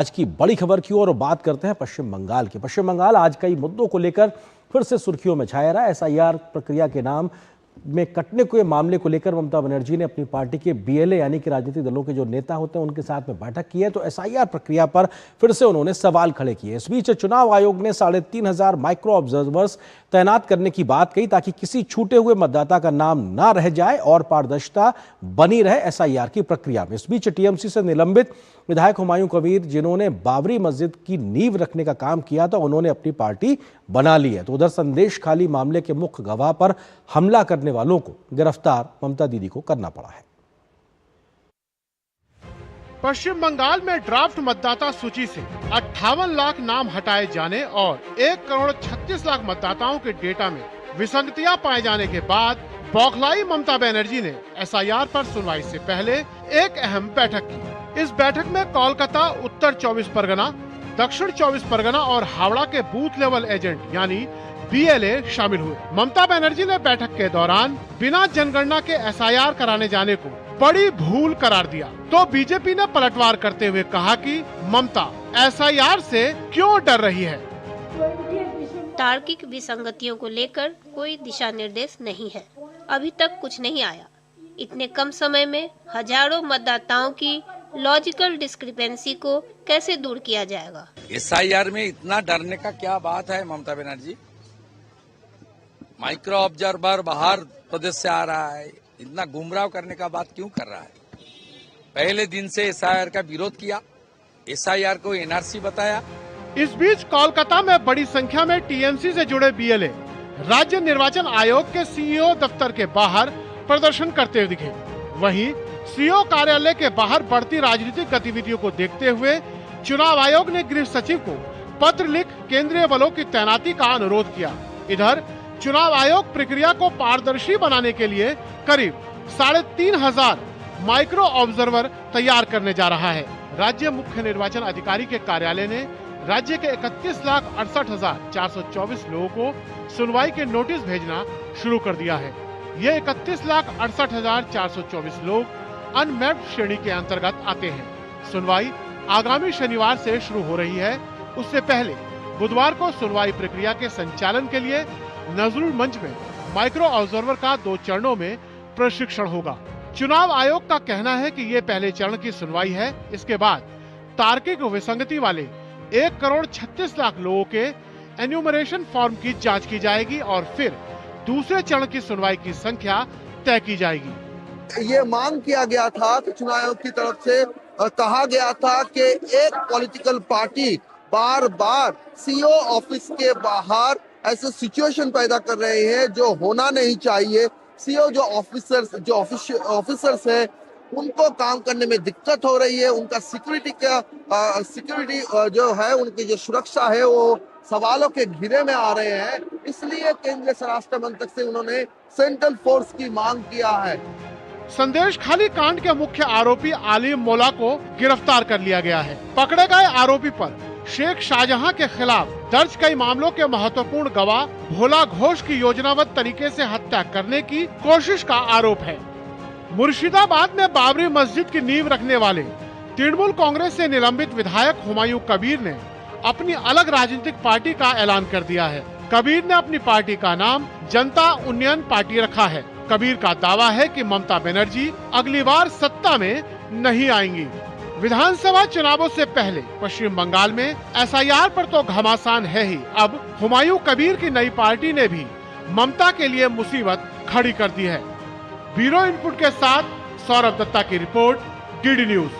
आज की बड़ी खबर की ओर बात करते हैं पश्चिम बंगाल की। पश्चिम बंगाल आज कई मुद्दों को लेकर फिर से सुर्खियों में छाया रहा। एसआईआर प्रक्रिया के नाम में कटने के मामले को लेकर ममता बनर्जी ने अपनी पार्टी के बीएलए यानी कि राजनीतिक दलों के जो नेता होते हैं उनके साथ में बैठक की है। तो एसआईआर प्रक्रिया पर फिर से उन्होंने सवाल खड़े किए। इस बीच चुनाव आयोग ने 3,500 माइक्रो ऑब्जर्वर्स तैनात करने की बात कही ताकि किसी छूटे हुए मतदाता का नाम ना रह जाए और पारदर्शिता बनी रहे एसआईआर की प्रक्रिया में। इस बीच टीएमसी से निलंबित विधायक हुमायूं कबीर, जिन्होंने बाबरी मस्जिद की नींव रखने का काम किया था, उन्होंने अपनी पार्टी बना ली है। तो उधर संदेश खाली मामले के मुख्य गवाह पर हमला करने वालों को गिरफ्तार ममता दीदी को करना पड़ा है। पश्चिम बंगाल में ड्राफ्ट मतदाता सूची से 58 लाख नाम हटाए जाने और 1,36,00,000 मतदाताओं के डेटा में विसंगतियां पाए जाने के बाद बौखलाई ममता बनर्जी ने एसआईआर पर सुनवाई से पहले एक अहम बैठक की। इस बैठक में कोलकाता, उत्तर 24 परगना, दक्षिण 24 परगना और हावड़ा के बूथ लेवल एजेंट यानी बीएलए शामिल हुए। ममता बनर्जी ने बैठक के दौरान बिना जनगणना के एसआईआर कराने जाने को बड़ी भूल करार दिया। तो बीजेपी ने पलटवार करते हुए कहा कि ममता एसआईआर से क्यों डर रही है। तार्किक विसंगतियों को लेकर कोई दिशा निर्देश नहीं है, अभी तक कुछ नहीं आया। इतने कम समय में हजारों मतदाताओं की लॉजिकल डिस्क्रिपेंसी को कैसे दूर किया जाएगा। एसआईआर में इतना डरने का क्या बात है ममता बनर्जी? माइक्रो ऑब्जर्वर बाहर प्रदेश से आ रहा है, इतना गुमराह करने का बात क्यों कर रहा है? पहले दिन से एसआईआर का विरोध किया, एसआईआर को एनआरसी बताया। इस बीच कोलकाता में बड़ी संख्या में टीएमसी से जुड़े बीएलए राज्य निर्वाचन आयोग के सीईओ दफ्तर के बाहर प्रदर्शन करते हुए दिखे। वहीं सीईओ कार्यालय के बाहर बढ़ती राजनीतिक गतिविधियों को देखते हुए चुनाव आयोग ने गृह सचिव को पत्र लिख केंद्रीय बलों की तैनाती का अनुरोध किया। इधर चुनाव आयोग प्रक्रिया को पारदर्शी बनाने के लिए करीब 3,500 माइक्रो ऑब्जर्वर तैयार करने जा रहा है। राज्य मुख्य निर्वाचन अधिकारी के कार्यालय ने राज्य के 31,68,424 लोगों को सुनवाई के नोटिस भेजना शुरू कर दिया है। ये 31,68,424 लोग अनमैप्ड श्रेणी के अंतर्गत आते हैं। सुनवाई आगामी शनिवार से शुरू हो रही है। उससे पहले बुधवार को सुनवाई प्रक्रिया के संचालन के लिए नजरुल मंच में माइक्रो ऑब्जर्वर का 2 चरणों में प्रशिक्षण होगा। चुनाव आयोग का कहना है कि ये पहले चरण की सुनवाई है। इसके बाद तार्किक विसंगति वाले 1,36,00,000 लोगों के एन्यूमरेशन फॉर्म की जांच की जाएगी और फिर दूसरे चरण की सुनवाई की संख्या तय की जाएगी। ये मांग किया गया था कि चुनाव आयोग की तरफ से कहा गया था कि एक पॉलिटिकल पार्टी बार बार सीईओ ऑफिस के बाहर ऐसे सिचुएशन पैदा कर रहे हैं जो होना नहीं चाहिए। सीईओ जो ऑफिसर्स है उनको काम करने में दिक्कत हो रही है, उनका सिक्योरिटी जो है, उनकी जो सुरक्षा है वो सवालों के घेरे में आ रहे हैं। इसलिए केंद्रीय स्वराष्ट्र मंत्री से उन्होंने सेंट्रल फोर्स की मांग किया है। संदेश खाली कांड के मुख्य आरोपी आलिम मौला को गिरफ्तार कर लिया गया है। पकड़े गए आरोपी पर शेख शाहजहां के खिलाफ दर्ज कई मामलों के महत्वपूर्ण गवाह भोला घोष की योजनाबद्ध तरीके से हत्या करने की कोशिश का आरोप है। मुर्शिदाबाद में बाबरी मस्जिद की नींव रखने वाले तृणमूल कांग्रेस से निलंबित विधायक हुमायूं कबीर ने अपनी अलग राजनीतिक पार्टी का ऐलान कर दिया है। कबीर ने अपनी पार्टी का नाम जनता उन्नयन पार्टी रखा है। कबीर का दावा है कि ममता बनर्जी अगली बार सत्ता में नहीं आएंगी। विधानसभा चुनावों से पहले पश्चिम बंगाल में एसआईआर पर तो घमासान है ही, अब हुमायूं कबीर की नई पार्टी ने भी ममता के लिए मुसीबत खड़ी कर दी है। ब्यूरो इनपुट के साथ सौरभ दत्ता की रिपोर्ट, डीडी न्यूज।